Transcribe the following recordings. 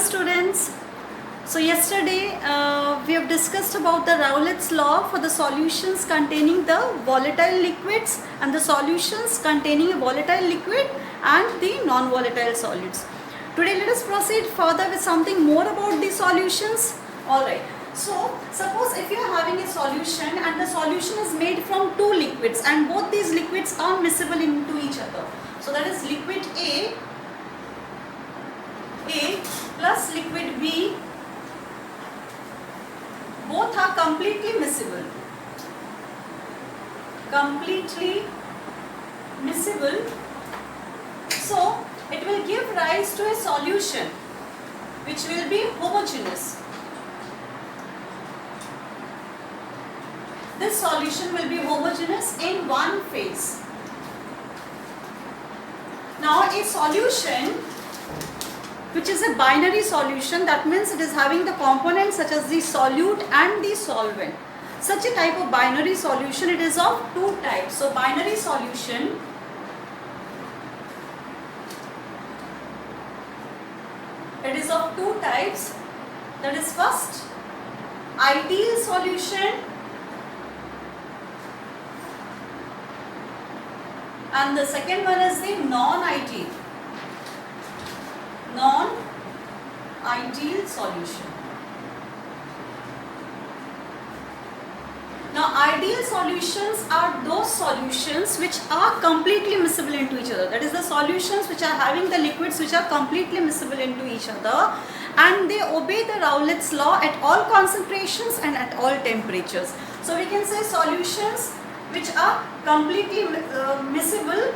students. So yesterday we have discussed about the Rowlett's law for the solutions containing the volatile liquids and the solutions containing a volatile liquid and the non-volatile solids. Today let us proceed further with something more about the solutions. Alright. So suppose if you are having a solution and the solution is made from two liquids and both these liquids are miscible into each other. So that is liquid A plus liquid B, both are completely miscible. So it will give rise to a solution which will be homogeneous. This solution will be homogeneous in one phase. Now a solution which is a binary solution, that means it is having the components such as the solute and the solvent. Such a type of binary solution, it is of two types. So binary solution it is of two types. That is first ideal solution and the second one is the non-ideal solution. Now ideal solutions are those solutions which are completely miscible into each other. That is the solutions which are having the liquids which are completely miscible into each other and they obey the Rowlett's law at all concentrations and at all temperatures. So we can say solutions which are completely miscible.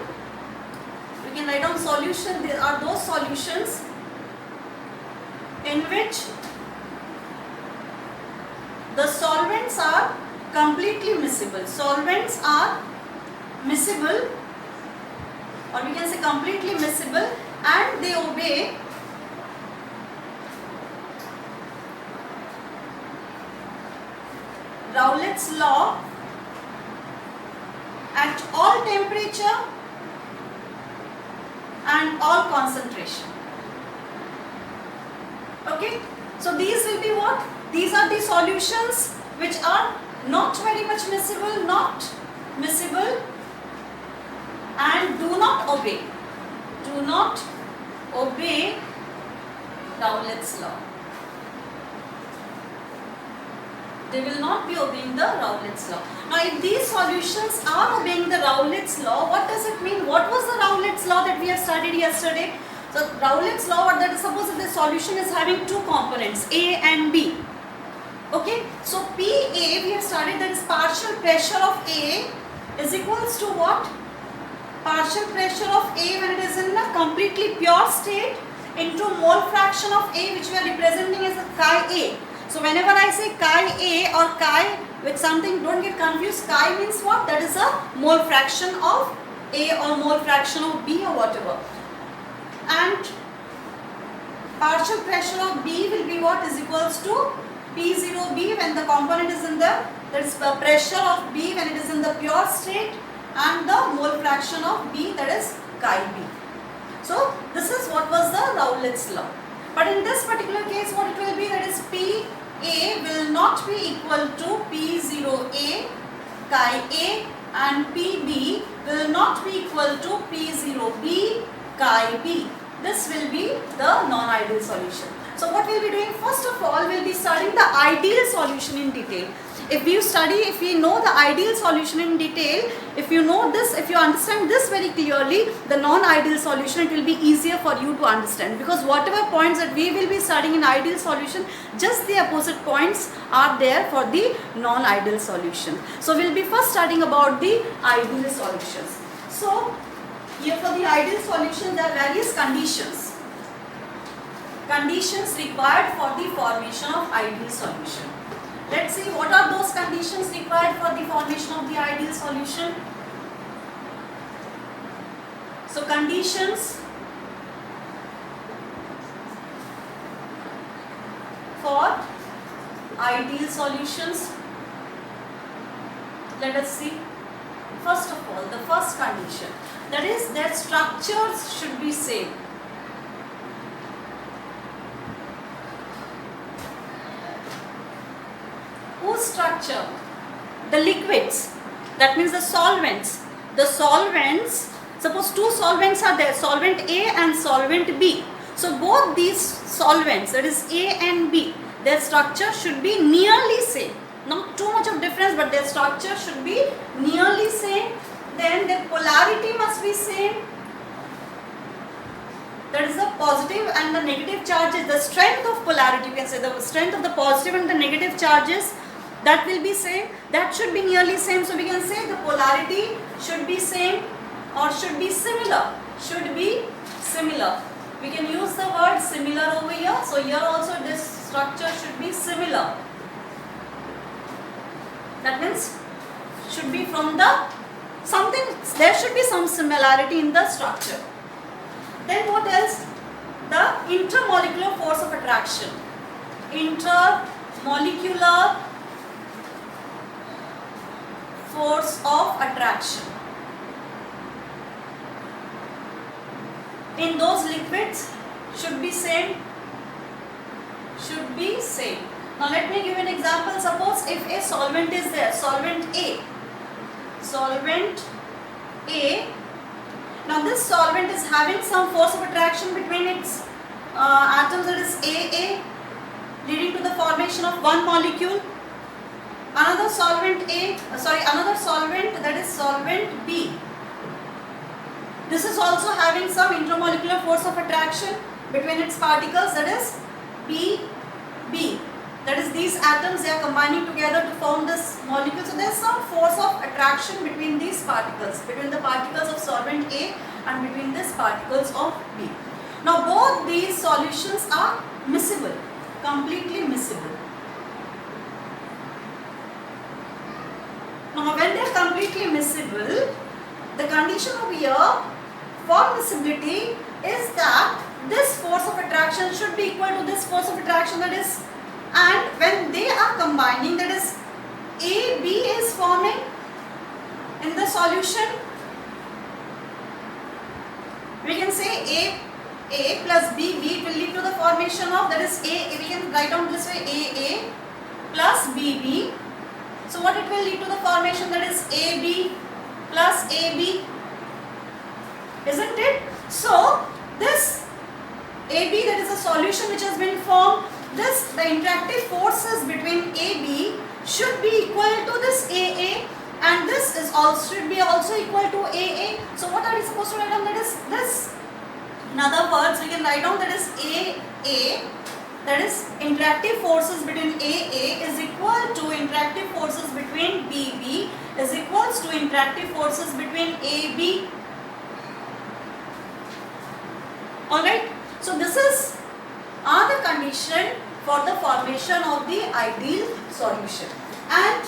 We can write down solution. There are those solutions in which the solvents are completely miscible. Solvents are miscible, or we can say completely miscible, and they obey Rowlett's law at all temperature and all concentration. Okay, so these will be what? These are the solutions which are not very much miscible, and do not obey Rowlett's law. They will not be obeying the Rowlett's law. Now if these solutions are obeying the Rowlett's law, what does it mean? What was the Rowlett's law that we have studied yesterday? So Rowlett's law, what that is, suppose if the solution is having two components A and B. Okay, so PA we have studied, that is partial pressure of A is equals to what? Partial pressure of A when it is in a completely pure state into mole fraction of A, which we are representing as a chi A. So whenever I say chi A or chi with something, don't get confused. Chi means what? That is a mole fraction of A or mole fraction of B or whatever. And partial pressure of B will be what? Is equals to P0B when the component is in the, that is the pressure of B when it is in the pure state, and the mole fraction of B, that is chi B. So this is what was the Rowlett's law. But in this particular case what it will be, that is PA will not be equal to P0A chi A and PB will not be equal to P0B chi B. This will be the non-ideal solution. So what we will be doing, first of all, we will be studying the ideal solution in detail. If we know the ideal solution in detail, if you know this, if you understand this very clearly, the non-ideal solution, it will be easier for you to understand, because whatever points that we will be studying in ideal solution, just the opposite points are there for the non-ideal solution. So we will be first studying about the ideal solutions. So here for the ideal solution there are various conditions required for the formation of ideal solution. Let's see what are those conditions required for the formation of the ideal solution. So conditions for ideal solutions. Let us see. First of all, the first condition, that is their structures should be same. structure. The liquids, that means the solvents. The solvents, suppose two solvents are there, solvent A and solvent B. So both these solvents, that is A and B, their structure should be nearly same. Not too much of difference, but their structure should be nearly same. Then their polarity must be same. That is the positive and the negative charges. The strength of polarity, you can say the strength of the positive and the negative charges, that will be same. That should be nearly same. So we can say the polarity should be same or should be similar. Should be similar. We can use the word similar over here. So here also this structure should be similar. That means should be from the something, there should be some similarity in the structure. Then what else? The intermolecular force of attraction. Intermolecular force of attraction. In those liquids should be same. Should be same. Now let me give an example. Suppose if a solvent is there, solvent A. Solvent A. Now this solvent is having some force of attraction between its atoms, that is AA, leading to the formation of one molecule. Another solvent another solvent, that is solvent B. This is also having some intermolecular force of attraction between its particles, that is BB. That is these atoms, they are combining together to form this molecule. So there is some force of attraction between these particles, between the particles of solvent A and between these particles of B. Now both these solutions are miscible, completely miscible. Now when they are completely miscible, the condition over here for miscibility is that this force of attraction should be equal to this force of attraction, that is, and when they are combining, that is AB is forming in the solution. We can say A plus BB will lead to the formation of, that is A, we can write down this way, AA plus BB. So what it will lead to the formation, that is AB plus AB, isn't it? So this AB, that is a solution which has been formed, the interactive forces between AB should be equal to this AA, and this is also should be also equal to AA. So what are we supposed to write down? That is this. In other words, we can write down that is AA, that is interactive forces between AA is equal to interactive forces between BB is equals to interactive forces between AB. Alright, so this is the condition for the formation of the ideal solution. And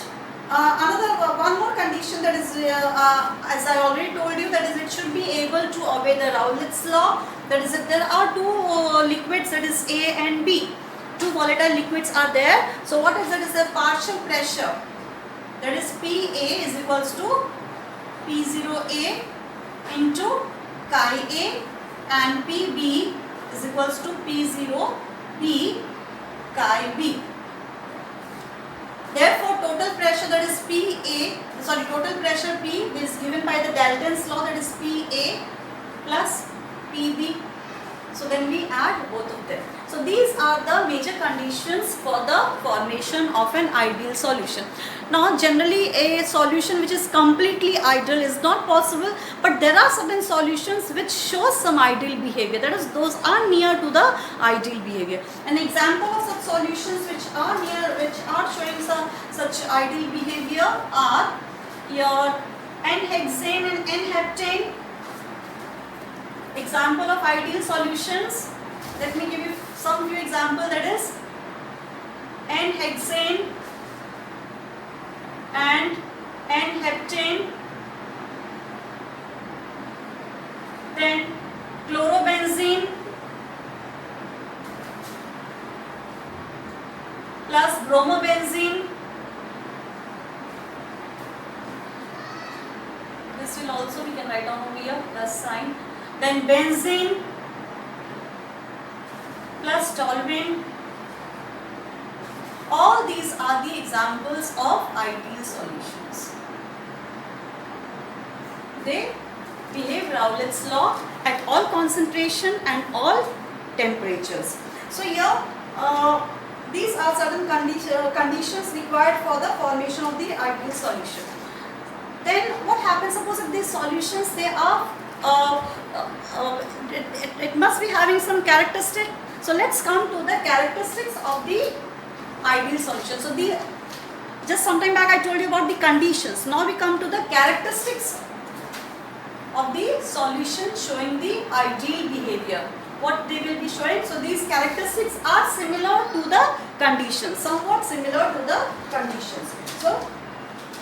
one more condition, that is as I already told you, that is it should be able to obey the Raoult's law. That is, if there are two liquids, that is A and B, two volatile liquids are there. So what is it? Is the partial pressure, that is PA is equals to P0A into chi A, and PB is equals to P0B chi B. Therefore, total pressure, that is total pressure P is given by the Dalton's law, that is PA plus PB. So then we add both of them. So these are the major conditions for the formation of an ideal solution. Now generally a solution which is completely ideal is not possible, but there are certain solutions which show some ideal behavior, that is those are near to the ideal behavior. An example of such solutions which are showing such ideal behavior are your N-hexane and N-heptane. Example of ideal solutions, let me give you some few examples, that is N-hexane and N-heptane, then chlorobenzene plus bromobenzene. This will also, we can write down over here, plus sign. Then benzene plus toluene. All all these are the examples of ideal solutions. They behave Rowlett's law at all concentration and all temperatures. So here these are certain conditions required for the formation of the ideal solution. Then what happens, suppose if these solutions, they are it must be having some characteristic. So let's come to the characteristics of the ideal solution. So just some time back I told you about the conditions. Now we come to the characteristics of the solution showing the ideal behavior. What they will be showing. So these characteristics are similar to the conditions, somewhat similar to the conditions. So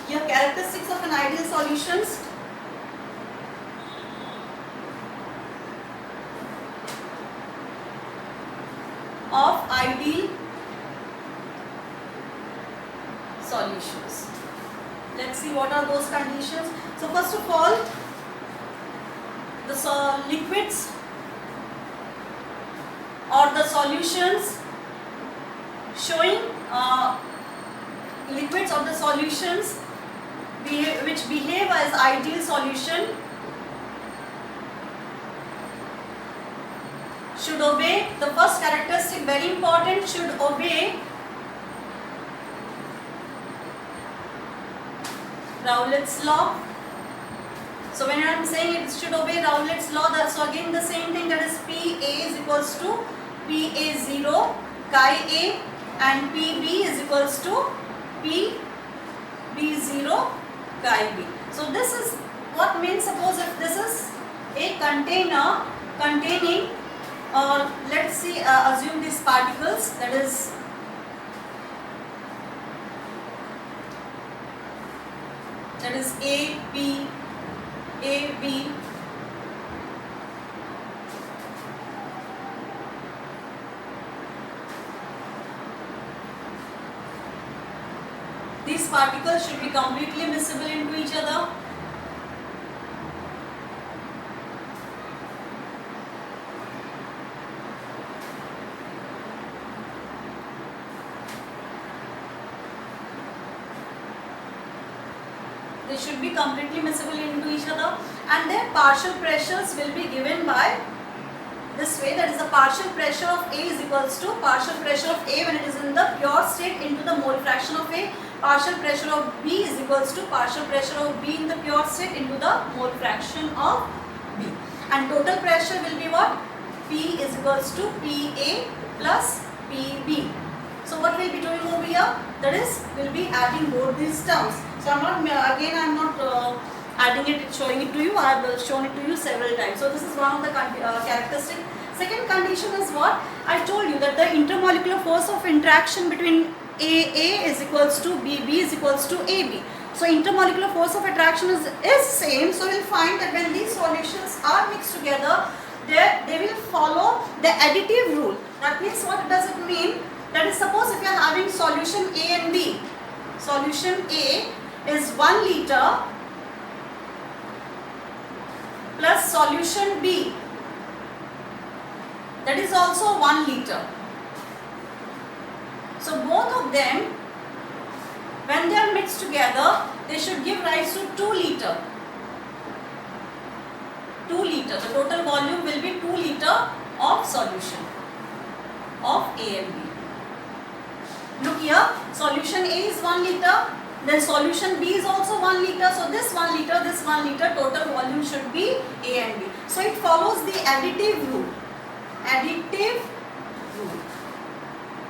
here characteristics of an ideal solutions. Of ideal solutions. Let's see what are those conditions. So first of all, the liquids or the solutions showing liquids or the solutions which behave as ideal solution should obey, the first characteristic, very important, should obey Rowlett's law. So when I am saying it should obey Rowlett's law, that's so again the same thing, that is PA is equals to PA0 chi A and PB is equals to PB0 chi B. So this is what means, suppose if this is a container containing let's see, assume these particles, that is A, B, A, B, these particles should be completely miscible into each other. They should be completely miscible into each other, and their partial pressures will be given by this way, that is the partial pressure of A is equals to partial pressure of A when it is in the pure state into the mole fraction of A, partial pressure of B is equals to partial pressure of B in the pure state into the mole fraction of B, and total pressure will be what? P is equals to PA plus PB. So what we will be doing over here, that is we will be adding both these terms. So I am not adding it, showing it to you, I have shown it to you several times. So this is one of the characteristic. Second condition is what? I told you that the intermolecular force of interaction between AA is equals to BB is equals to AB. So intermolecular force of attraction is same. So we will find that when these solutions are mixed together, they will follow the additive rule. That means what does it mean? That is, suppose if you are having solution A and B, solution A is 1 liter plus solution B, that is also 1 liter. So both of them, when they are mixed together, they should give rise to 2 liter. 2 liter, the total volume will be 2 liter of solution of A and B. Look here, solution A is 1 liter, then solution B is also 1 liter. So this 1 liter, total volume should be A and B. So it follows the additive rule. Additive rule.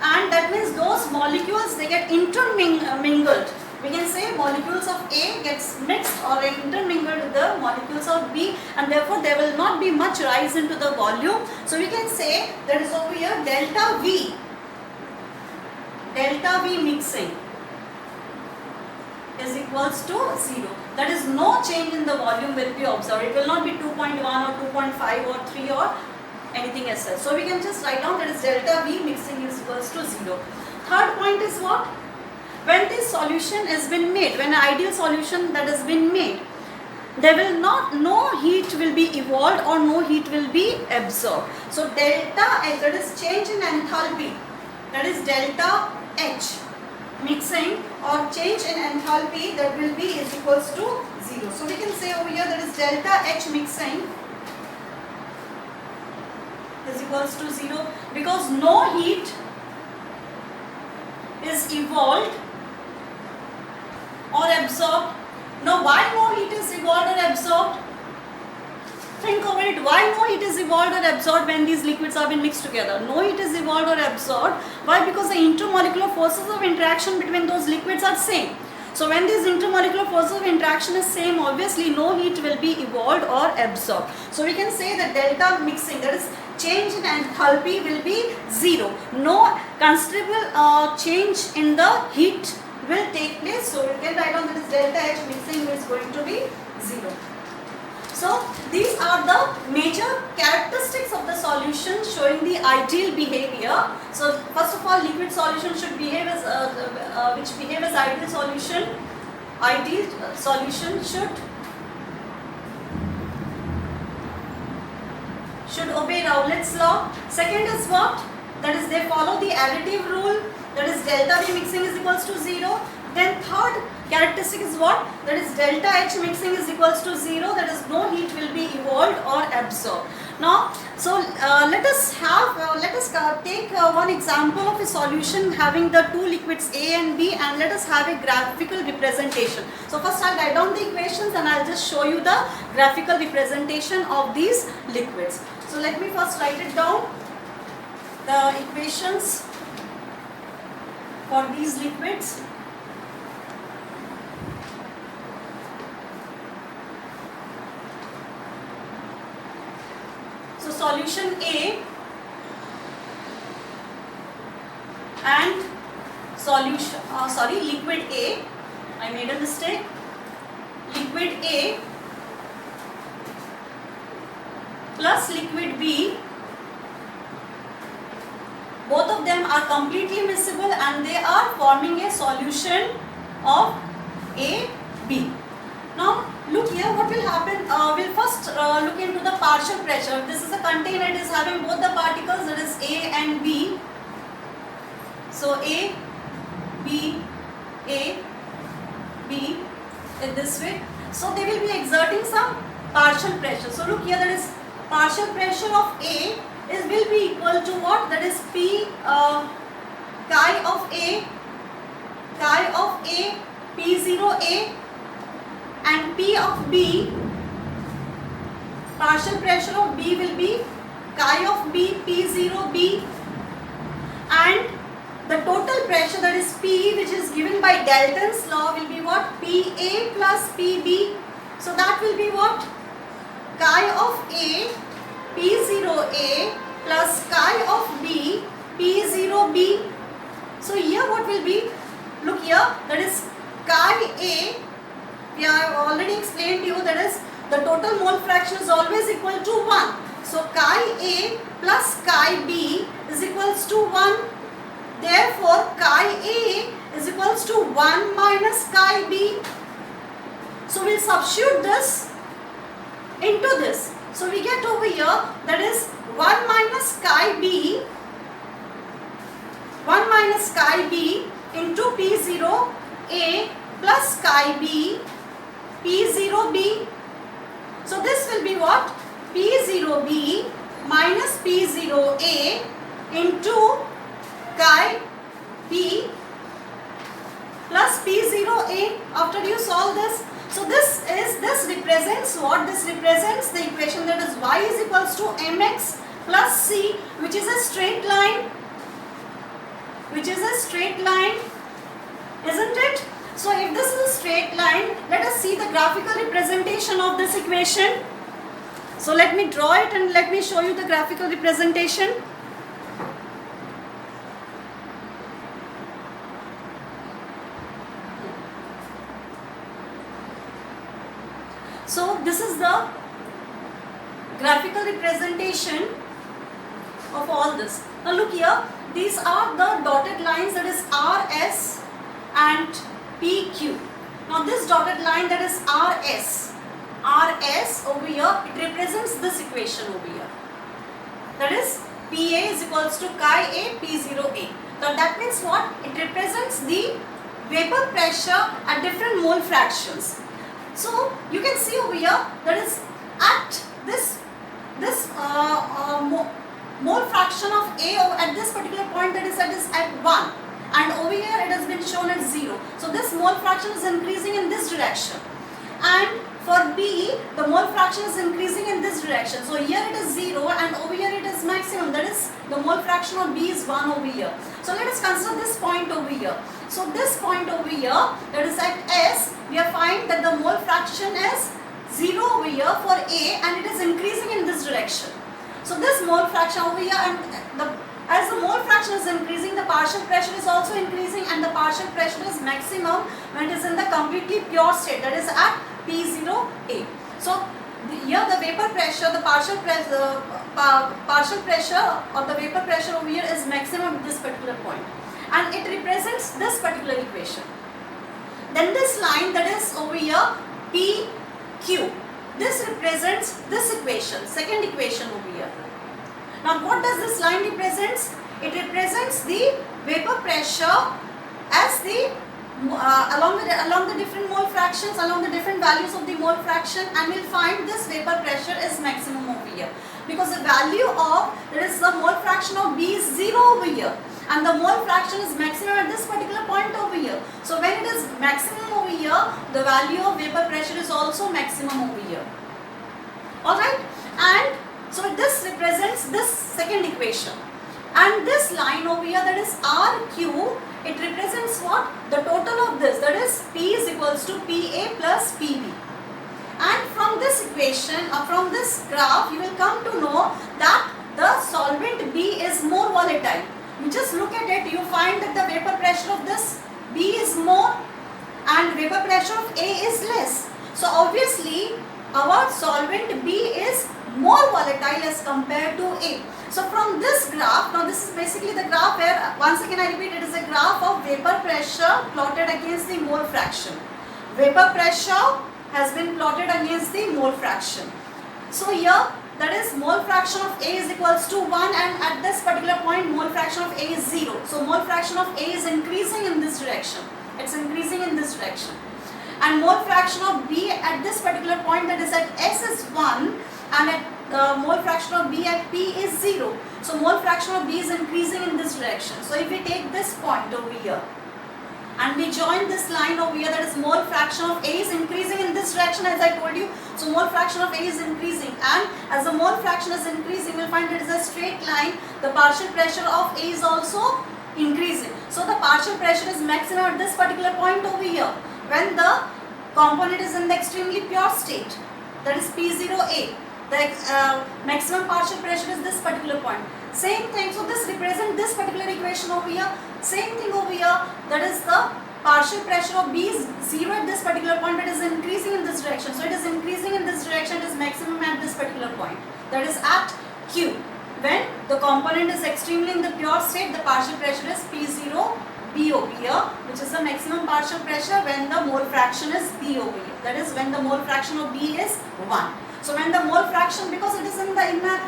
And that means those molecules, they get intermingled. We can say molecules of A gets mixed or intermingled with the molecules of B, and therefore there will not be much rise into the volume. So we can say that is over here delta V mixing is equals to 0. That is, no change in the volume will be observed. It will not be 2.1 or 2.5 or 3 or anything as such. So we can just write down that is delta V mixing is equals to 0. Third point is what? When this solution has been made, when an ideal solution that has been made, there will no heat will be evolved or no heat will be absorbed. So delta H, that is change in enthalpy, that is delta H mixing or change in enthalpy, that will be is equals to 0. So we can say over here that is delta H mixing is equals to 0 because no heat is evolved or absorbed. Now why no heat is evolved or absorbed? Think of it. Why no heat is evolved or absorbed when these liquids have been mixed together? No heat is evolved or absorbed. Why? Because the intermolecular forces of interaction between those liquids are same. So when these intermolecular forces of interaction is same, obviously no heat will be evolved or absorbed. So we can say that delta mixing, that is change in enthalpy, will be 0. No considerable change in the heat will take place. So we can write down that is delta H mixing is going to be 0. So these are the major characteristics of the solution showing the ideal behavior. So first of all, liquid solution should behave as which behave as ideal solution. Ideal solution should obey Raoult's law. Second is what? That is they follow the additive rule. That is delta V mixing is equals to 0. Then third characteristic is what? That is delta H mixing is equals to 0. That is no heat will be evolved or absorbed. Now, so let us take one example of a solution having the two liquids A and B, and let us have a graphical representation. So first I'll write down the equations and I'll just show you the graphical representation of these liquids. So let me first write it down. The equations for these liquids. So solution A and liquid A, I made a mistake, liquid A plus liquid B, both of them are completely miscible and they are forming a solution of AB. Now look here, what will happen? We'll first look into the partial pressure. This is a container, it is having both the particles, that is A and B. So A, B in this way. So they will be exerting some partial pressure. So look here, that is partial pressure of A will be equal to what? That is P chi of A, P0A, and P of B, partial pressure of B will be chi of B, P0B, and the total pressure, that is P, which is given by Dalton's law, will be what? PA plus PB. So that will be what? Chi of A, P0A plus chi of B, P0B. So here what will be? Look here, that is chi A. We have already explained to you, that is the total mole fraction is always equal to 1. So chi A plus chi B is equals to 1. Therefore chi A is equals to 1 minus chi B. So we'll substitute this into this. So we get over here, that is 1 minus chi B, 1 minus chi B into P0A plus chi B, P0B. So this will be what? P0B minus P0A into chi B plus P0A. After you solve this, so this represents what? This represents the equation, that is y is equals to mx plus c, which is a straight line, isn't it? So if this is a straight line, let us see the graphical representation of this equation. So let me draw it and let me show you the graphical representation. So this is the graphical representation of all this. Now look here, these are the dotted lines, that is RS and PQ. Now this dotted line, that is RS over here, it represents this equation over here. That is PA is equals to chi A, P0A. Now that means what? It represents the vapor pressure at different mole fractions. So you can see over here that is at this mole fraction of A at this particular point, that is at 1, and over here it has been shown as 0. So this mole fraction is increasing in this direction, and for B the mole fraction is increasing in this direction. So here it is 0 and over here it is maximum, that is the mole fraction of B is 1 over here. So let us consider this point over here. So this point over here, that is at S, we are finding that the mole fraction is 0 over here for A and it is increasing in this direction. So this mole fraction over here, and as the mole fraction is increasing, the partial pressure is also increasing, and the partial pressure is maximum when it is in the completely pure state, that is at P0A. So here the vapor pressure, the partial pressure or the vapor pressure over here is maximum at this particular point, and it represents this particular equation. Then this line, that is over here PQ, this represents this equation, second equation over here. Now what does this line represents? It represents the vapor pressure as the along the different mole fractions, along the different values of the mole fraction, and we'll find this vapor pressure is maximum over here, because the value of, that is the mole fraction of B is 0 over here, and the mole fraction is maximum at this particular point over here. So when it is maximum over here, the value of vapor pressure is also maximum over here. Alright, and so this represents this second equation, and this line over here, that is RQ, it represents what? The total of this, that is P is equals to PA plus PB. And from this equation, or from this graph, you will come to know that the solvent B is more volatile. You just look at it, you find that the vapor pressure of this B is more and vapor pressure of A is less. So obviously our solvent B is more volatile as compared to A. So from this graph, now this is basically the graph where, once again I repeat, it is a graph of vapor pressure plotted against the mole fraction. Vapor pressure has been plotted against the mole fraction. So here, that is mole fraction of A is equals to 1, and at this particular point mole fraction of A is 0. So mole fraction of A is increasing in this direction. It's increasing in this direction. And mole fraction of B at this particular point, that is at S, is 1, and at the mole fraction of B at P is 0. So mole fraction of B is increasing in this direction. So if we take this point over here and we join this line over here, that is mole fraction of A is increasing in this direction, as I told you. So mole fraction of A is increasing, and as the mole fraction is increasing, we'll find it is a straight line. The partial pressure of A is also increasing. So the partial pressure is maximum at this particular point over here, when the component is in the extremely pure state, that is P0A. The maximum partial pressure is this particular point. Same thing, so this represents this particular equation over here. Same thing over here, that is the partial pressure of B is 0 at this particular point, but is increasing in this direction. So it is increasing in this direction, it is maximum at this particular point, that is at Q. When the component is extremely in the pure state, the partial pressure is P0 B over here, which is the maximum partial pressure when the mole fraction is B over here. That is when the mole fraction of B is 1. So when the mole fraction, because it is in the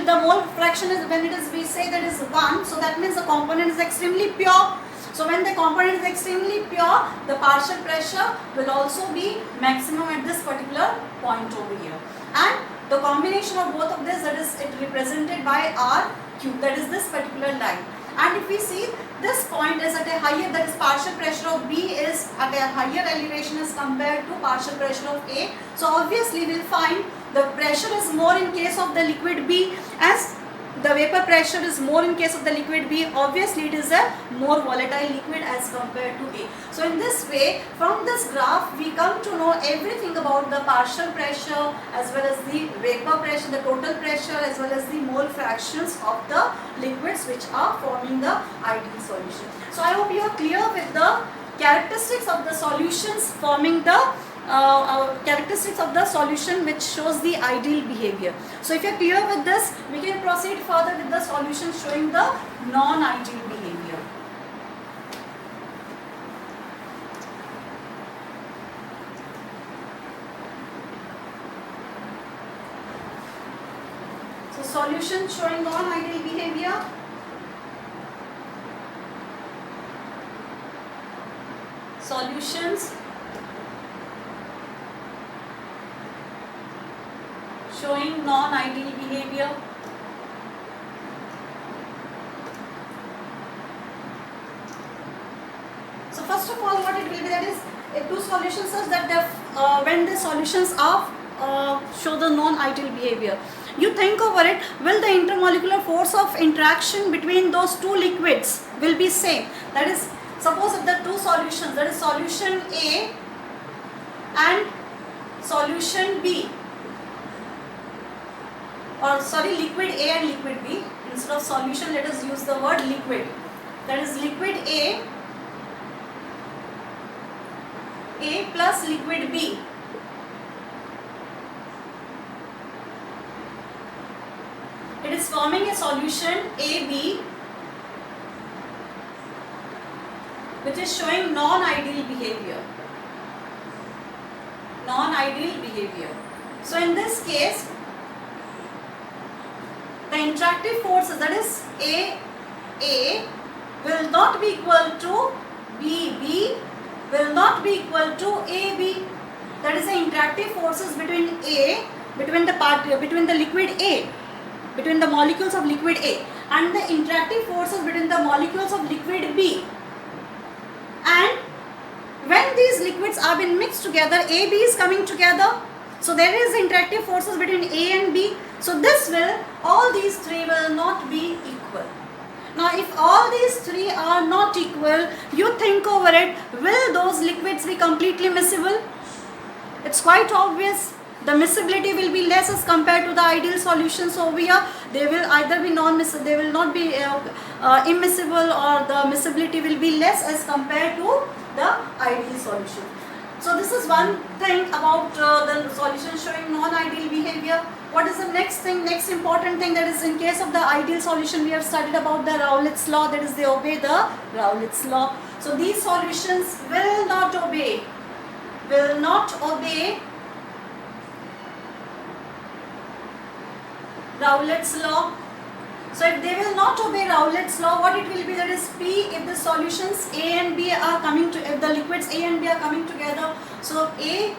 the mole fraction is, when it is, we say that is 1, so that means the component is extremely pure. So when the component is extremely pure, the partial pressure will also be maximum at this particular point over here. And the combination of both of this, that is it represented by RQ, that is this particular line. And if we see, this point is at a higher, that is partial pressure of B is at a higher elevation as compared to partial pressure of A. So obviously we'll find the pressure is more in case of the liquid B, as the vapor pressure is more in case of the liquid B. Obviously it is a more volatile liquid as compared to A. So in this way, from this graph we come to know everything about the partial pressure as well as the vapor pressure, the total pressure as well as the mole fractions of the liquids which are forming the ideal solution. So I hope you are clear with the characteristics of the solutions forming the characteristics of the solution which shows the ideal behavior. So if you are clear with this, we can proceed further with the solution showing the non-ideal behavior. So solution showing non-ideal behavior. solutions showing non-ideal behavior. So first of all, what it will be, that is two solutions such that when the solutions are show the non-ideal behavior. You think over it, will the intermolecular force of interaction between those two liquids will be same? That is, suppose if the two solutions, that is solution A and solution B, or sorry, liquid A and liquid B, instead of solution let us use the word liquid. That is liquid A plus liquid B. It is forming a solution AB which is showing non-ideal behavior. Non-ideal behavior. So in this case, the interactive forces, that is A will not be equal to B will not be equal to AB. That is the interactive forces between between the liquid A, between the molecules of liquid A, and the interactive forces between the molecules of liquid B. And when these liquids are being mixed together, AB is coming together. So there is interactive forces between A and B. So all these three will not be equal. Now if all these three are not equal, you think over it, will those liquids be completely miscible? It's quite obvious. The miscibility will be less as compared to the ideal solutions over here. They will either be non-miscible, they will not be immiscible, or the miscibility will be less as compared to the ideal solution. So this is one thing about the solution showing non-ideal behavior. What is the next thing, next important thing? That is, in case of the ideal solution, we have studied about the Raoult's law, that is they obey the Raoult's law. So these solutions will not obey Raoult's law. So if they will not obey Raoult's law, what it will be, that is P, if the solutions A and B are coming to, if the liquids A and B are coming together, so A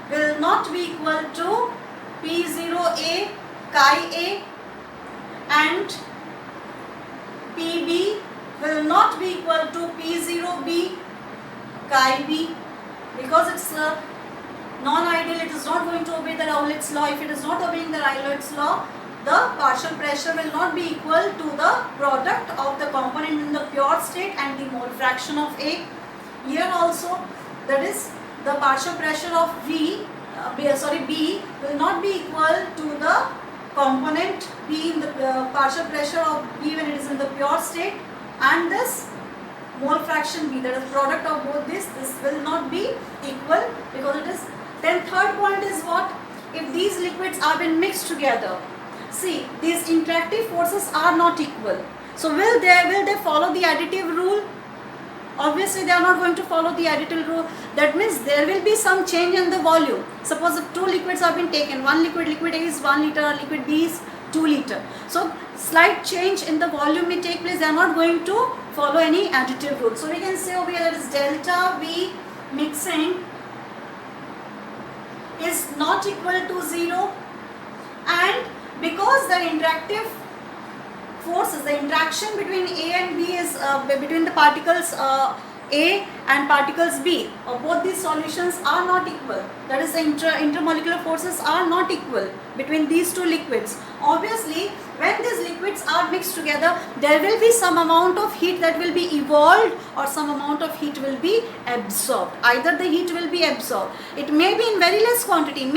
will not be equal to P0A chi A, and PB will not be equal to P0B chi B, because it's non-ideal, it is not going to obey the Raoult's law. If it is not obeying the Raoult's law, the partial pressure will not be equal to the product of the component in the pure state and the mole fraction of A. Here also, that is the partial pressure of B will not be equal to the component B in the partial pressure of B when it is in the pure state, and this mole fraction B, that is product of both this will not be equal, because it is. Then third point is what? If these liquids are been mixed together, see, these interactive forces are not equal. So will they follow the additive rule? Obviously they are not going to follow the additive rule. That means there will be some change in the volume. Suppose if two liquids have been taken, one liquid A is 1 liter, liquid B is 2 liter. So slight change in the volume may take place. They are not going to follow any additive rule. So we can say over here that is delta V mixing is not equal to 0, and because the interactive forces, the interaction between A and B is between the particles A and particles B, both these solutions are not equal. That is, the intermolecular forces are not equal between these two liquids. Obviously, when these liquids are mixed together, there will be some amount of heat that will be evolved, or some amount of heat will be absorbed. Either the heat will be absorbed. It may be in very less quantity,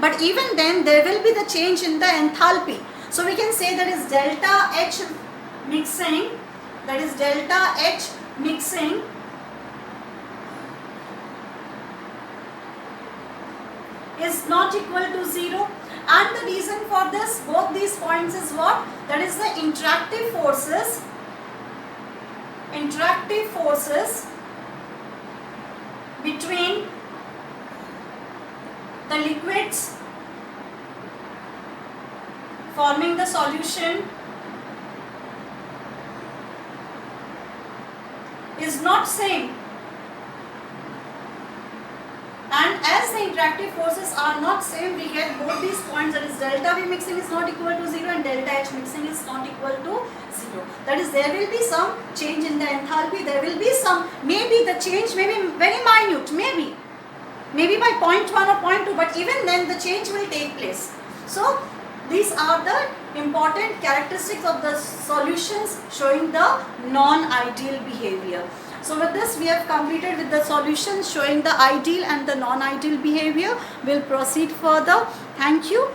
but even then there will be the change in the enthalpy. So we can say that is delta H mixing, is not equal to 0, and the reason for this, both these points, is what? That is the interactive forces between the liquids forming the solution is not same. and as the interactive forces are not same, we get both these points, that is delta V mixing is not equal to 0 and delta H mixing is not equal to 0. That is, there will be some change in the enthalpy, there will be some, maybe the change may be very minute, maybe by 0.1 or 0.2, but even then the change will take place. So these are the important characteristics of the solutions showing the non-ideal behavior. So with this we have completed with the solutions showing the ideal and the non-ideal behavior. We'll proceed further. Thank you.